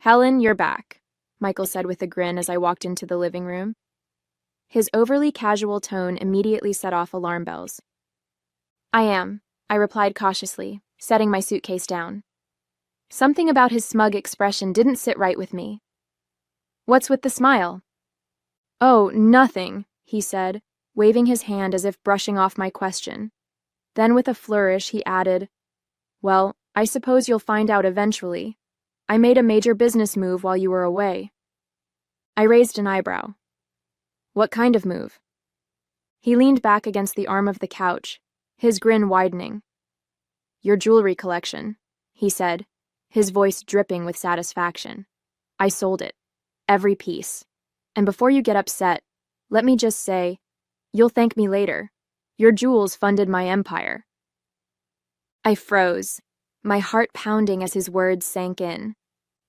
Helen, you're back, Michael said with a grin as I walked into the living room. His overly casual tone immediately set off alarm bells. I am, I replied cautiously, setting my suitcase down. Something about his smug expression didn't sit right with me. What's with the smile? Oh, nothing, he said, waving his hand as if brushing off my question. Then with a flourish, he added, Well, I suppose you'll find out eventually. I made a major business move while you were away. I raised an eyebrow. What kind of move? He leaned back against the arm of the couch, his grin widening. Your jewelry collection, he said, his voice dripping with satisfaction. I sold it. Every piece. And before you get upset, let me just say, you'll thank me later. Your jewels funded my empire. I froze, my heart pounding as his words sank in.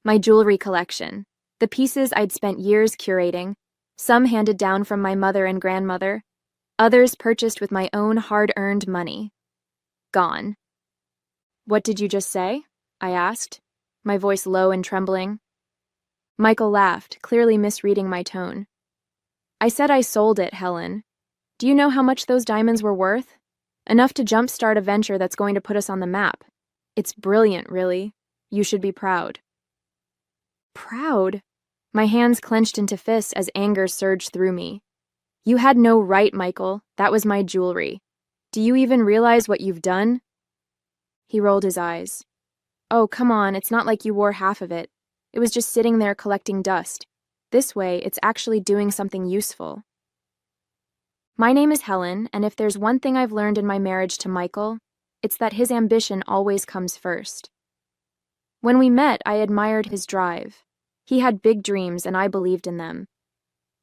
My jewelry collection, the pieces I'd spent years curating, some handed down from my mother and grandmother, others purchased with my own hard-earned money. Gone. What did you just say? I asked, my voice low and trembling. Michael laughed, clearly misreading my tone. I said I sold it, Helen. Do you know how much those diamonds were worth? Enough to jumpstart a venture that's going to put us on the map. It's brilliant, really. You should be proud. Proud? My hands clenched into fists as anger surged through me. You had no right, Michael. That was my jewelry. Do you even realize what you've done? He rolled his eyes. Oh, come on, it's not like you wore half of it. It was just sitting there collecting dust. This way, it's actually doing something useful. My name is Helen, and if there's one thing I've learned in my marriage to Michael, it's that his ambition always comes first. When we met, I admired his drive. He had big dreams, and I believed in them.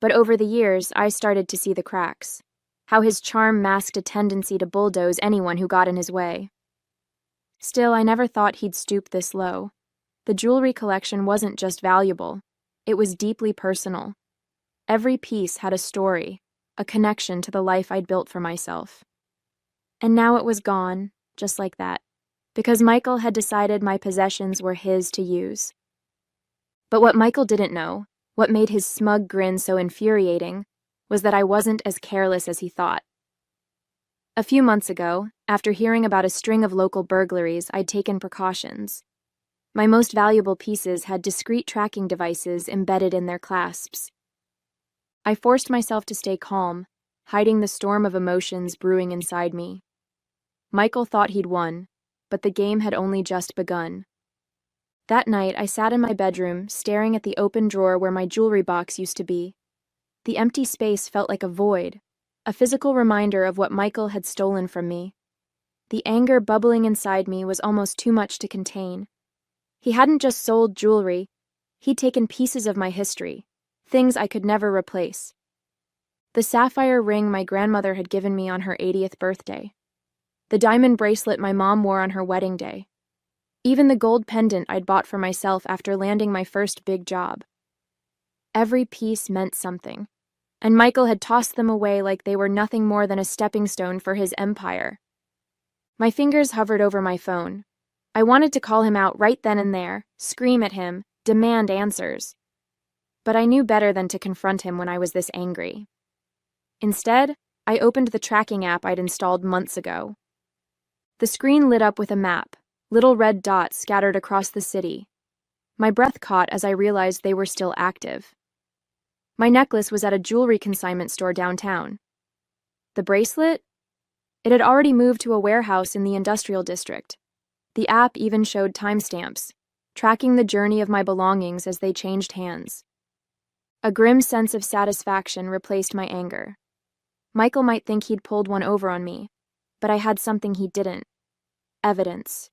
But over the years, I started to see the cracks. How his charm masked a tendency to bulldoze anyone who got in his way. Still, I never thought he'd stoop this low. The jewelry collection wasn't just valuable. It was deeply personal. Every piece had a story, a connection to the life I'd built for myself. And now it was gone, just like that, because Michael had decided my possessions were his to use. But what Michael didn't know, what made his smug grin so infuriating, was that I wasn't as careless as he thought. A few months ago, after hearing about a string of local burglaries, I'd taken precautions. My most valuable pieces had discreet tracking devices embedded in their clasps. I forced myself to stay calm, hiding the storm of emotions brewing inside me. Michael thought he'd won, but the game had only just begun. That night, I sat in my bedroom, staring at the open drawer where my jewelry box used to be. The empty space felt like a void, a physical reminder of what Michael had stolen from me. The anger bubbling inside me was almost too much to contain. He hadn't just sold jewelry, he'd taken pieces of my history, things I could never replace. The sapphire ring my grandmother had given me on her 80th birthday. The diamond bracelet my mom wore on her wedding day. Even the gold pendant I'd bought for myself after landing my first big job. Every piece meant something, and Michael had tossed them away like they were nothing more than a stepping stone for his empire. My fingers hovered over my phone. I wanted to call him out right then and there, scream at him, demand answers. But I knew better than to confront him when I was this angry. Instead, I opened the tracking app I'd installed months ago. The screen lit up with a map, little red dots scattered across the city. My breath caught as I realized they were still active. My necklace was at a jewelry consignment store downtown. The bracelet? It had already moved to a warehouse in the industrial district. The app even showed timestamps, tracking the journey of my belongings as they changed hands. A grim sense of satisfaction replaced my anger. Michael might think he'd pulled one over on me, but I had something he didn't. Evidence.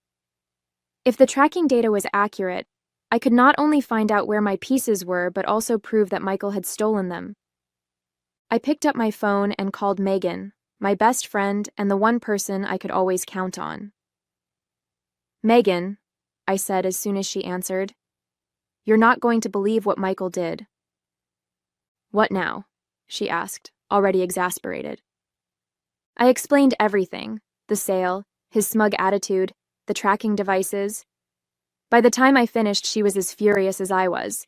If the tracking data was accurate, I could not only find out where my pieces were, but also prove that Michael had stolen them. I picked up my phone and called Megan, my best friend and the one person I could always count on. Megan, I said as soon as she answered, you're not going to believe what Michael did. What now? She asked, already exasperated. I explained everything, the sale, his smug attitude, the tracking devices. By the time I finished, she was as furious as I was.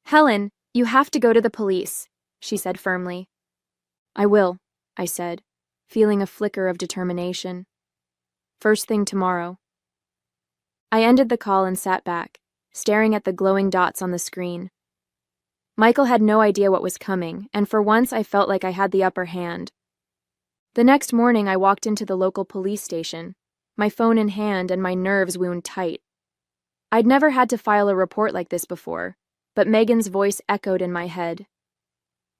"Helen, you have to go to the police," she said firmly. "I will," I said, feeling a flicker of determination. "First thing tomorrow." I ended the call and sat back, staring at the glowing dots on the screen. Michael had no idea what was coming, and for once I felt like I had the upper hand. The next morning I walked into the local police station, my phone in hand and my nerves wound tight. I'd never had to file a report like this before, but Megan's voice echoed in my head.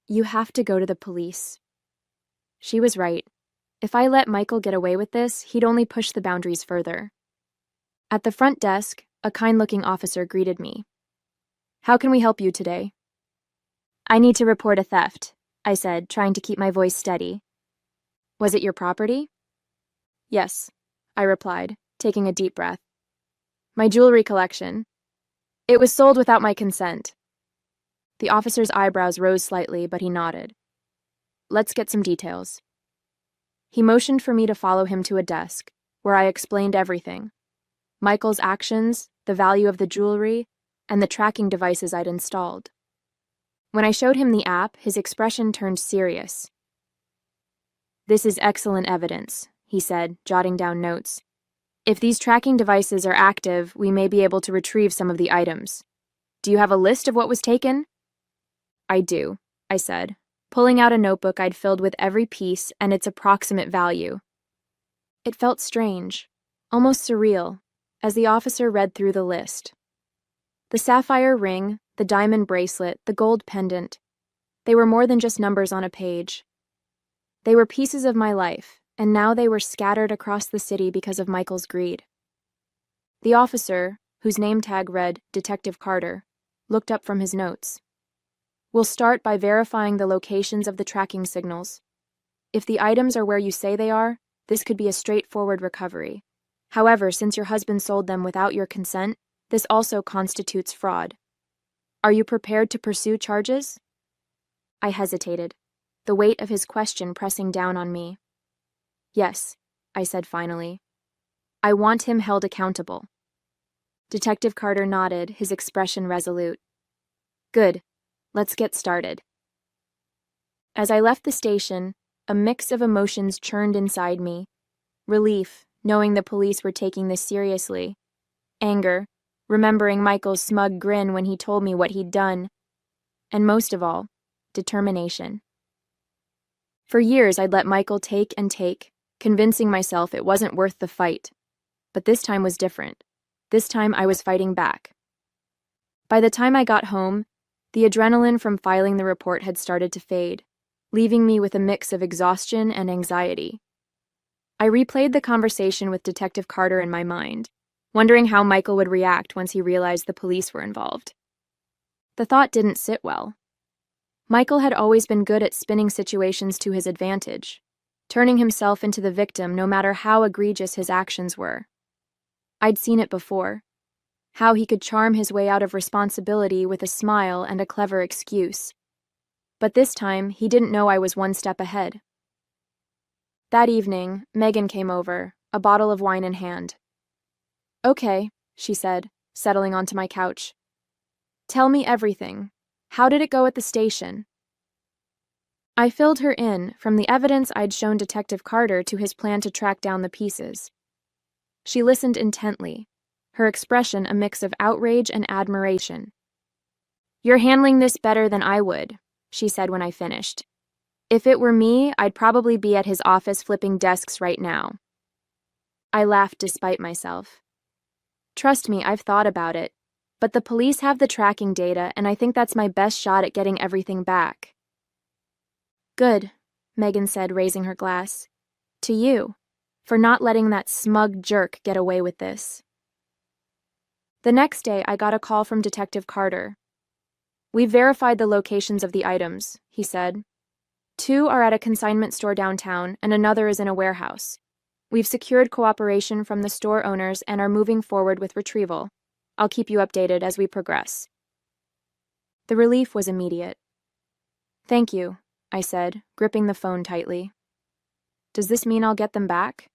"You have to go to the police." She was right. If I let Michael get away with this, he'd only push the boundaries further. At the front desk, a kind-looking officer greeted me. "How can we help you today?" "I need to report a theft," I said, trying to keep my voice steady. "Was it your property?" "Yes," I replied, taking a deep breath. "My jewelry collection. It was sold without my consent." The officer's eyebrows rose slightly, but he nodded. "Let's get some details." He motioned for me to follow him to a desk, where I explained everything. Michael's actions, the value of the jewelry, and the tracking devices I'd installed. When I showed him the app, his expression turned serious. "This is excellent evidence," he said, jotting down notes. "If these tracking devices are active, we may be able to retrieve some of the items. Do you have a list of what was taken?" "I do," I said, pulling out a notebook I'd filled with every piece and its approximate value. It felt strange, almost surreal, as the officer read through the list. The sapphire ring, the diamond bracelet, the gold pendant. They were more than just numbers on a page. They were pieces of my life, and now they were scattered across the city because of Michael's greed. The officer, whose name tag read Detective Carter, looked up from his notes. "We'll start by verifying the locations of the tracking signals. If the items are where you say they are, this could be a straightforward recovery. However, since your husband sold them without your consent, this also constitutes fraud. Are you prepared to pursue charges?" I hesitated, the weight of his question pressing down on me. "Yes," I said finally. "I want him held accountable." Detective Carter nodded, his expression resolute. "Good. Let's get started." As I left the station, a mix of emotions churned inside me. Relief, knowing the police were taking this seriously. Anger, remembering Michael's smug grin when he told me what he'd done. And most of all, determination. For years, I'd let Michael take and take, convincing myself it wasn't worth the fight. But this time was different. This time I was fighting back. By the time I got home, the adrenaline from filing the report had started to fade, leaving me with a mix of exhaustion and anxiety. I replayed the conversation with Detective Carter in my mind, wondering how Michael would react once he realized the police were involved. The thought didn't sit well. Michael had always been good at spinning situations to his advantage, turning himself into the victim no matter how egregious his actions were. I'd seen it before. How he could charm his way out of responsibility with a smile and a clever excuse. But this time, he didn't know I was one step ahead. That evening, Megan came over, a bottle of wine in hand. "Okay," she said, settling onto my couch. "Tell me everything. How did it go at the station?" I filled her in, from the evidence I'd shown Detective Carter to his plan to track down the pieces. She listened intently, her expression a mix of outrage and admiration. "You're handling this better than I would," she said when I finished. "If it were me, I'd probably be at his office flipping desks right now." I laughed despite myself. "Trust me, I've thought about it. But the police have the tracking data, and I think that's my best shot at getting everything back." "Good," Megan said, raising her glass. "To you, for not letting that smug jerk get away with this." The next day, I got a call from Detective Carter. "We've verified the locations of the items," he said. 2 are at a consignment store downtown, and another is in a warehouse. We've secured cooperation from the store owners and are moving forward with retrieval. I'll keep you updated as we progress." The relief was immediate. "Thank you," I said, gripping the phone tightly. "Does this mean I'll get them back?"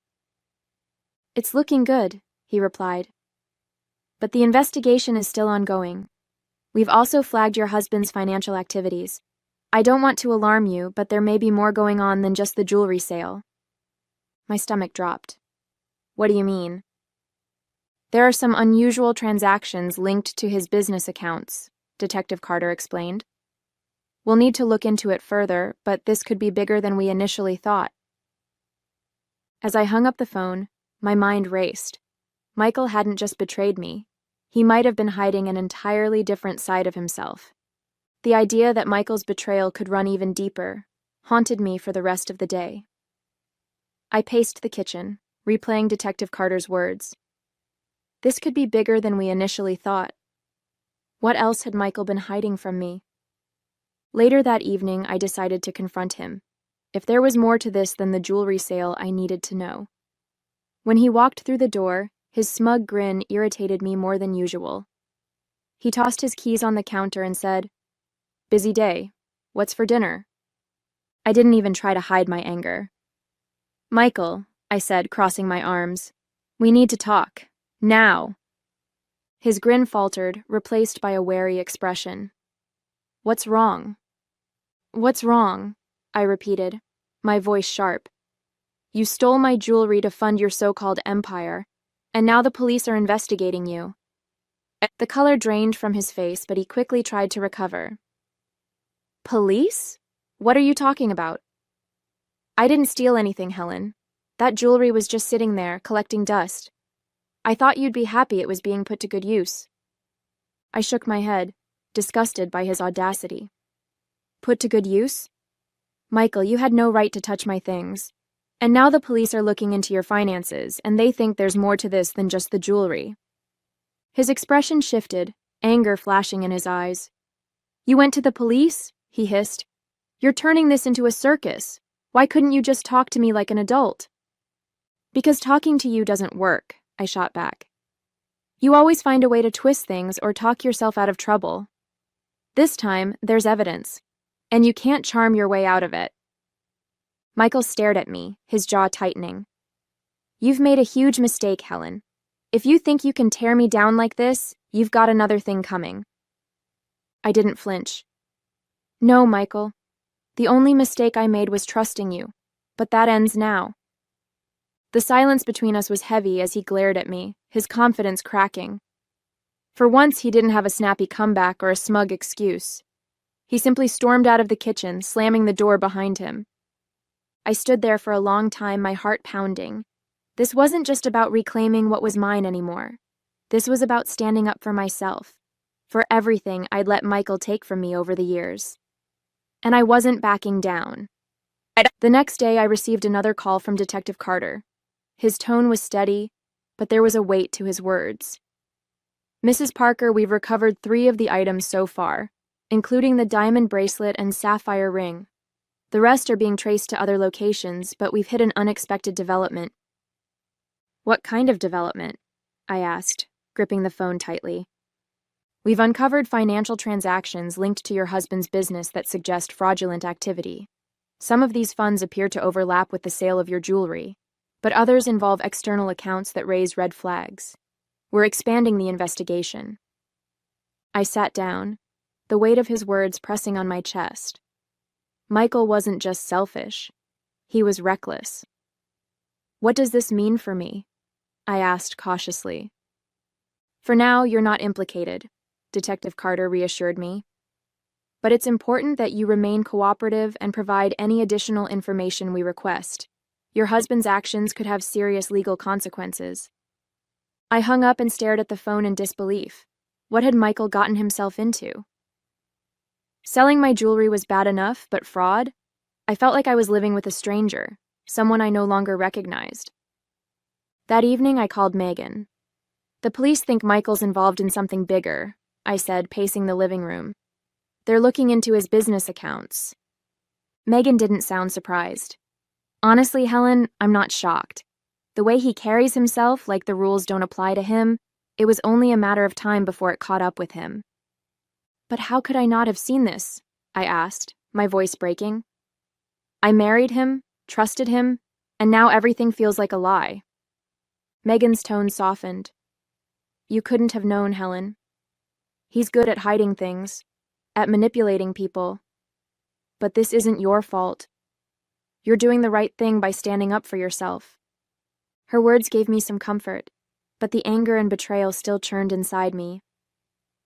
"It's looking good," he replied. But the investigation is still ongoing. We've also flagged your husband's financial activities. I don't want to alarm you, but there may be more going on than just the jewelry sale. My stomach dropped. What do you mean? There are some unusual transactions linked to his business accounts, Detective Carter explained. We'll need to look into it further, but this could be bigger than we initially thought. As I hung up the phone, my mind raced. Michael hadn't just betrayed me. He might have been hiding an entirely different side of himself. The idea that Michael's betrayal could run even deeper haunted me for the rest of the day. I paced the kitchen, replaying Detective Carter's words. This could be bigger than we initially thought. What else had Michael been hiding from me? Later that evening, I decided to confront him. If there was more to this than the jewelry sale, I needed to know. When he walked through the door, his smug grin irritated me more than usual. He tossed his keys on the counter and said, "Busy day. What's for dinner?" I didn't even try to hide my anger. "Michael," I said, crossing my arms, "we need to talk. Now." His grin faltered, replaced by a wary expression. "What's wrong?" "What's wrong?" I repeated, my voice sharp. "You stole my jewelry to fund your so-called empire, and now the police are investigating you." The color drained from his face, but he quickly tried to recover. "Police? What are you talking about?" "I didn't steal anything, Helen. That jewelry was just sitting there, collecting dust. I thought you'd be happy it was being put to good use." I shook my head, disgusted by his audacity. "Put to good use? Michael, you had no right to touch my things. And now the police are looking into your finances, and they think there's more to this than just the jewelry." His expression shifted, anger flashing in his eyes. "You went to the police?" he hissed. "You're turning this into a circus. Why couldn't you just talk to me like an adult?" "Because talking to you doesn't work," I shot back. "You always find a way to twist things or talk yourself out of trouble. This time, there's evidence, and you can't charm your way out of it." Michael stared at me, his jaw tightening. "You've made a huge mistake, Helen. If you think you can tear me down like this, you've got another thing coming." I didn't flinch. "No, Michael. The only mistake I made was trusting you, but that ends now." The silence between us was heavy as he glared at me, his confidence cracking. For once, he didn't have a snappy comeback or a smug excuse. He simply stormed out of the kitchen, slamming the door behind him. I stood there for a long time, my heart pounding. This wasn't just about reclaiming what was mine anymore. This was about standing up for myself, for everything I'd let Michael take from me over the years. And I wasn't backing down. The next day, I received another call from Detective Carter. His tone was steady, but there was a weight to his words. "Mrs. Parker, we've recovered 3 of the items so far, including the diamond bracelet and sapphire ring. The rest are being traced to other locations, but we've hit an unexpected development." "What kind of development?" I asked, gripping the phone tightly. "We've uncovered financial transactions linked to your husband's business that suggest fraudulent activity. Some of these funds appear to overlap with the sale of your jewelry, but others involve external accounts that raise red flags. We're expanding the investigation." I sat down, the weight of his words pressing on my chest. Michael wasn't just selfish. He was reckless. "What does this mean for me?" I asked cautiously. "For now, you're not implicated," Detective Carter reassured me. "But it's important that you remain cooperative and provide any additional information we request. Your husband's actions could have serious legal consequences." I hung up and stared at the phone in disbelief. What had Michael gotten himself into? Selling my jewelry was bad enough, but fraud? I felt like I was living with a stranger, someone I no longer recognized. That evening, I called Megan. "The police think Michael's involved in something bigger," I said, pacing the living room. "They're looking into his business accounts." Megan didn't sound surprised. "Honestly, Helen, I'm not shocked. The way he carries himself, like the rules don't apply to him, it was only a matter of time before it caught up with him." "But how could I not have seen this?" I asked, my voice breaking. "I married him, trusted him, and now everything feels like a lie." Megan's tone softened. You couldn't have known, Helen. He's good at hiding things, at manipulating people. But this isn't your fault. You're doing the right thing by standing up for yourself." Her words gave me some comfort, but the anger and betrayal still churned inside me.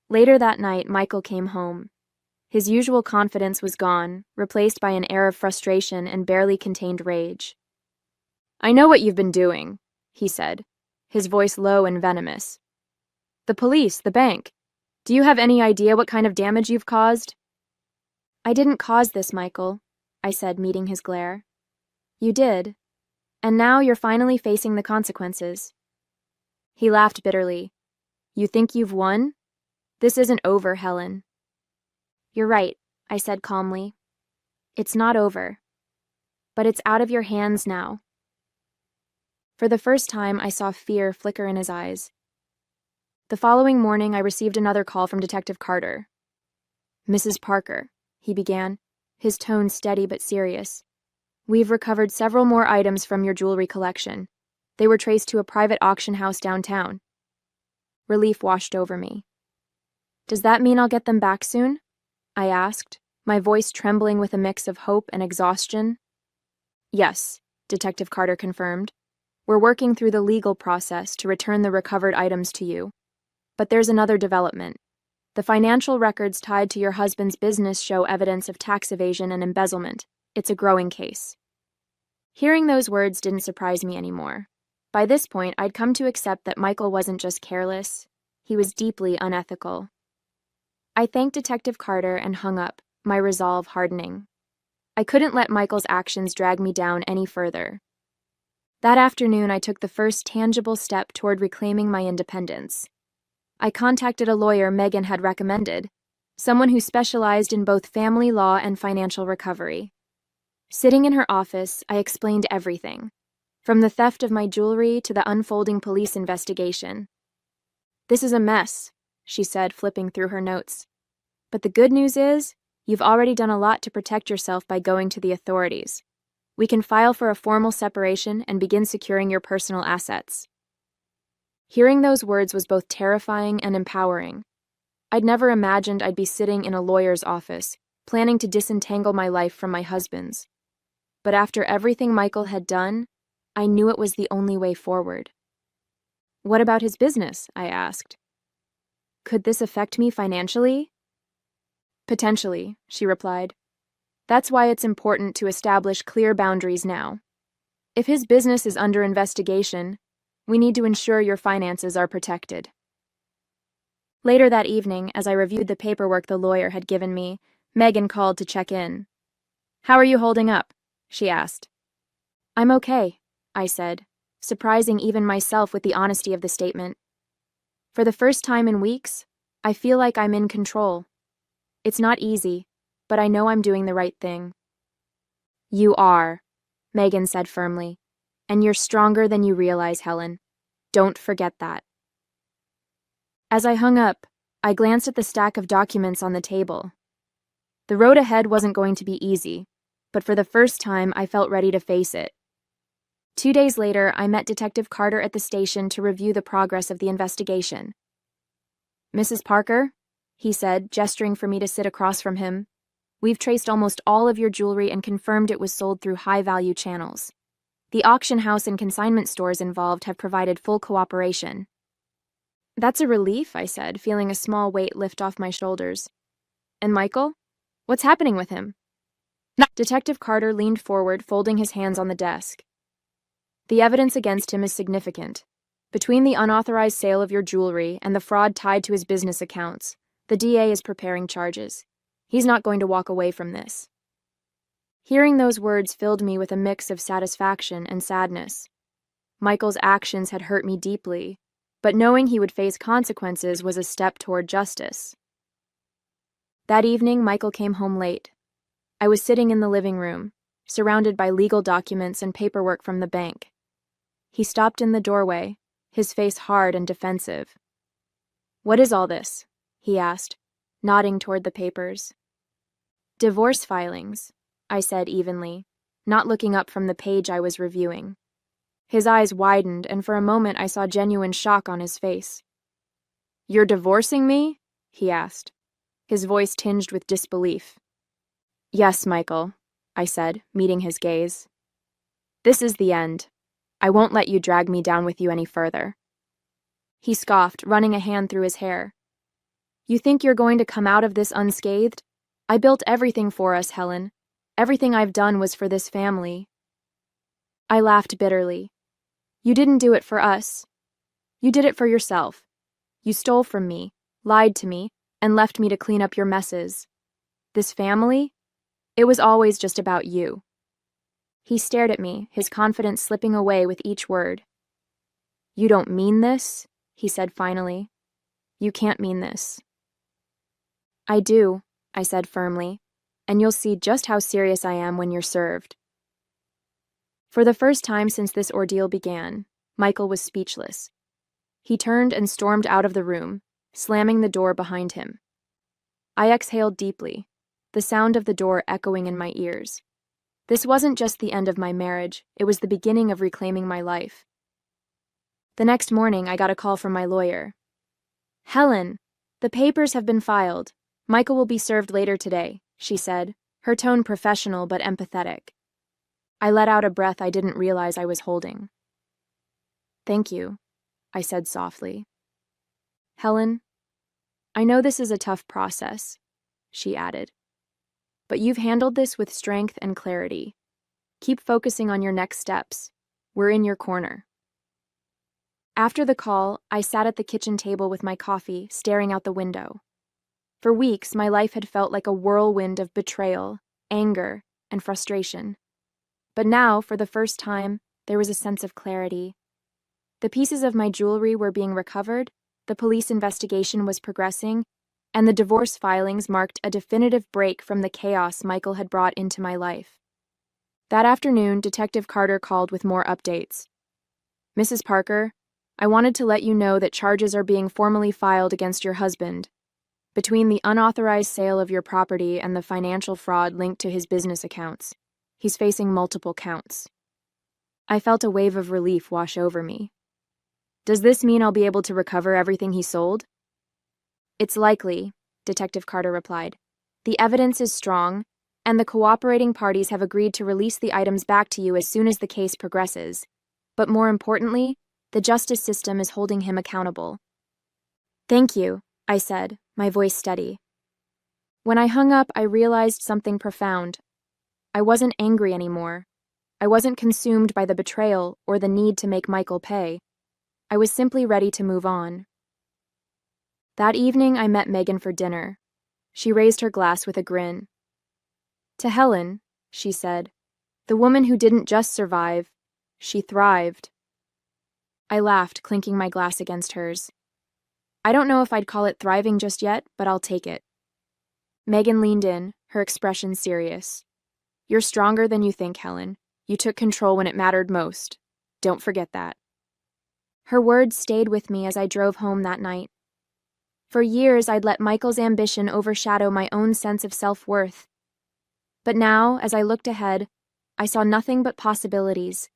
Later that night, Michael came home. His usual confidence was gone, replaced by an air of frustration and barely contained rage. "I know what you've been doing," he said, his voice low and venomous. "The police, the bank. Do you have any idea what kind of damage you've caused?" "I didn't cause this, Michael," I said, meeting his glare. "You did. And now you're finally facing the consequences." He laughed bitterly. "You think you've won? This isn't over, Helen." "You're right," I said calmly. "It's not over. But it's out of your hands now." For the first time, I saw fear flicker in his eyes. The following morning, I received another call from Detective Carter. "Mrs. Parker," he began, his tone steady but serious. "We've recovered several more items from your jewelry collection. They were traced to a private auction house downtown." Relief washed over me. "Does that mean I'll get them back soon?" I asked, my voice trembling with a mix of hope and exhaustion. "Yes," Detective Carter confirmed. "We're working through the legal process to return the recovered items to you. But there's another development. The financial records tied to your husband's business show evidence of tax evasion and embezzlement. It's a growing case." Hearing those words didn't surprise me anymore. By this point, I'd come to accept that Michael wasn't just careless. He was deeply unethical. I thanked Detective Carter and hung up, my resolve hardening. I couldn't let Michael's actions drag me down any further. That afternoon, I took the first tangible step toward reclaiming my independence. I contacted a lawyer Megan had recommended, someone who specialized in both family law and financial recovery. Sitting in her office, I explained everything, from the theft of my jewelry to the unfolding police investigation. "This is a mess," she said, flipping through her notes. "But the good news is, you've already done a lot to protect yourself by going to the authorities. We can file for a formal separation and begin securing your personal assets." Hearing those words was both terrifying and empowering. I'd never imagined I'd be sitting in a lawyer's office, planning to disentangle my life from my husband's. But after everything Michael had done, I knew it was the only way forward. "What about his business?" I asked. "Could this affect me financially?" "Potentially," she replied. "That's why it's important to establish clear boundaries now. If his business is under investigation, we need to ensure your finances are protected." Later that evening, as I reviewed the paperwork the lawyer had given me, Megan called to check in. "How are you holding up?" she asked. "I'm okay," I said, surprising even myself with the honesty of the statement. "For the first time in weeks, I feel like I'm in control. It's not easy, but I know I'm doing the right thing." "You are," Megan said firmly. "And you're stronger than you realize, Helen. Don't forget that." As I hung up, I glanced at the stack of documents on the table. The road ahead wasn't going to be easy, but for the first time, I felt ready to face it. 2 days later, I met Detective Carter at the station to review the progress of the investigation. "Mrs. Parker," he said, gesturing for me to sit across from him, "we've traced almost all of your jewelry and confirmed it was sold through high-value channels. The auction house and consignment stores involved have provided full cooperation." "That's a relief," I said, feeling a small weight lift off my shoulders. "And Michael? What's happening with him?" Detective Carter leaned forward, folding his hands on the desk. "The evidence against him is significant. Between the unauthorized sale of your jewelry and the fraud tied to his business accounts, the DA is preparing charges. He's not going to walk away from this." Hearing those words filled me with a mix of satisfaction and sadness. Michael's actions had hurt me deeply, but knowing he would face consequences was a step toward justice. That evening, Michael came home late. I was sitting in the living room, surrounded by legal documents and paperwork from the bank. He stopped in the doorway, his face hard and defensive. "What is all this?" he asked, nodding toward the papers. "Divorce filings," I said evenly, not looking up from the page I was reviewing. His eyes widened, and for a moment I saw genuine shock on his face. You're divorcing me? He asked, his voice tinged with disbelief. Yes, Michael, I said, meeting his gaze. This is the end. I won't let you drag me down with you any further. He scoffed, running a hand through his hair. You think you're going to come out of this unscathed? I built everything for us, Helen. Everything I've done was for this family. I laughed bitterly. You didn't do it for us. You did it for yourself. You stole from me, lied to me, and left me to clean up your messes. This family? It was always just about you. He stared at me, his confidence slipping away with each word. You don't mean this? He said finally. You can't mean this. I do, I said firmly, and you'll see just how serious I am when you're served. For the first time since this ordeal began, Michael was speechless. He turned and stormed out of the room, slamming the door behind him. I exhaled deeply, the sound of the door echoing in my ears. This wasn't just the end of my marriage, it was the beginning of reclaiming my life. The next morning, I got a call from my lawyer. Helen, the papers have been filed. Michael will be served later today, she said, her tone professional but empathetic. I let out a breath I didn't realize I was holding. Thank you, I said softly. Helen, I know this is a tough process, she added, but you've handled this with strength and clarity. Keep focusing on your next steps. We're in your corner. After the call, I sat at the kitchen table with my coffee, staring out the window. For weeks, my life had felt like a whirlwind of betrayal, anger, and frustration. But now, for the first time, there was a sense of clarity. The pieces of my jewelry were being recovered, the police investigation was progressing, and the divorce filings marked a definitive break from the chaos Michael had brought into my life. That afternoon, Detective Carter called with more updates. Mrs. Parker, I wanted to let you know that charges are being formally filed against your husband. Between the unauthorized sale of your property and the financial fraud linked to his business accounts, he's facing multiple counts. I felt a wave of relief wash over me. Does this mean I'll be able to recover everything he sold? It's likely, Detective Carter replied. The evidence is strong, and the cooperating parties have agreed to release the items back to you as soon as the case progresses. But more importantly, the justice system is holding him accountable. Thank you, I said, my voice steady. When I hung up, I realized something profound. I wasn't angry anymore. I wasn't consumed by the betrayal or the need to make Michael pay. I was simply ready to move on. That evening, I met Megan for dinner. She raised her glass with a grin. To Helen, she said, the woman who didn't just survive, she thrived. I laughed, clinking my glass against hers. I don't know if I'd call it thriving just yet, but I'll take it. Megan leaned in, her expression serious. You're stronger than you think, Helen. You took control when it mattered most. Don't forget that. Her words stayed with me as I drove home that night. For years, I'd let Michael's ambition overshadow my own sense of self-worth. But now, as I looked ahead, I saw nothing but possibilities.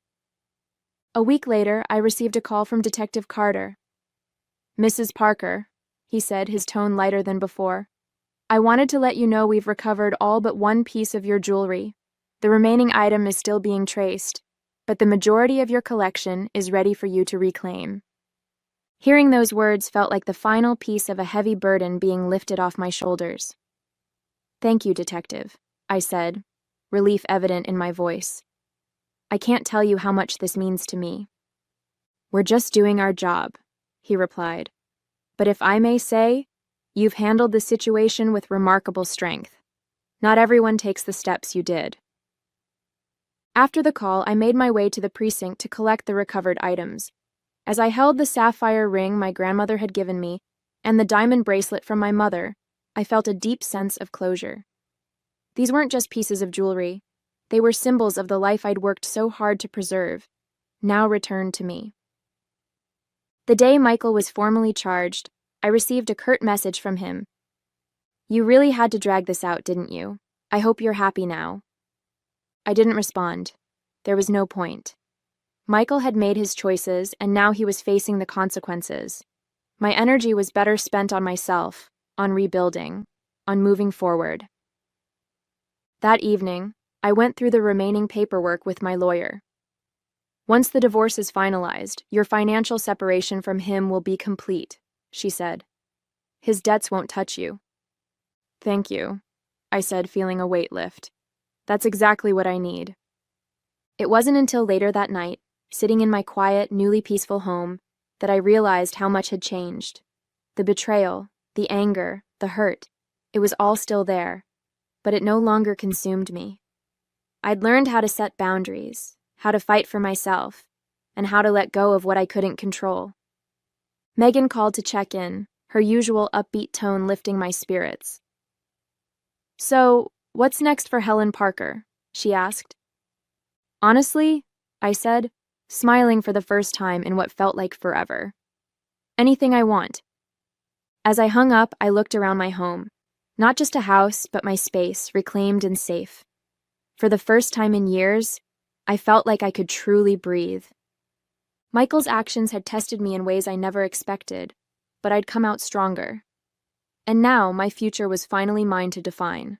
A week later, I received a call from Detective Carter. Mrs. Parker, he said, his tone lighter than before. I wanted to let you know we've recovered all but one piece of your jewelry. The remaining item is still being traced, but the majority of your collection is ready for you to reclaim. Hearing those words felt like the final piece of a heavy burden being lifted off my shoulders. Thank you, Detective, I said, relief evident in my voice. I can't tell you how much this means to me. We're just doing our job, he replied. But if I may say, you've handled the situation with remarkable strength. Not everyone takes the steps you did. After the call, I made my way to the precinct to collect the recovered items. As I held the sapphire ring my grandmother had given me and the diamond bracelet from my mother, I felt a deep sense of closure. These weren't just pieces of jewelry. They were symbols of the life I'd worked so hard to preserve, now returned to me. The day Michael was formally charged, I received a curt message from him. You really had to drag this out, didn't you? I hope you're happy now. I didn't respond. There was no point. Michael had made his choices, and now he was facing the consequences. My energy was better spent on myself, on rebuilding, on moving forward. That evening, I went through the remaining paperwork with my lawyer. Once the divorce is finalized, your financial separation from him will be complete, she said. His debts won't touch you. Thank you, I said, feeling a weight lift. That's exactly what I need. It wasn't until later that night, sitting in my quiet, newly peaceful home, that I realized how much had changed. The betrayal, the anger, the hurt, it was all still there, but it no longer consumed me. I'd learned how to set boundaries, how to fight for myself, and how to let go of what I couldn't control. Megan called to check in, her usual upbeat tone lifting my spirits. So, what's next for Helen Parker? She asked. Honestly, I said, smiling for the first time in what felt like forever. Anything I want. As I hung up, I looked around my home. Not just a house, but my space, reclaimed and safe. For the first time in years, I felt like I could truly breathe. Michael's actions had tested me in ways I never expected, but I'd come out stronger. And now my future was finally mine to define.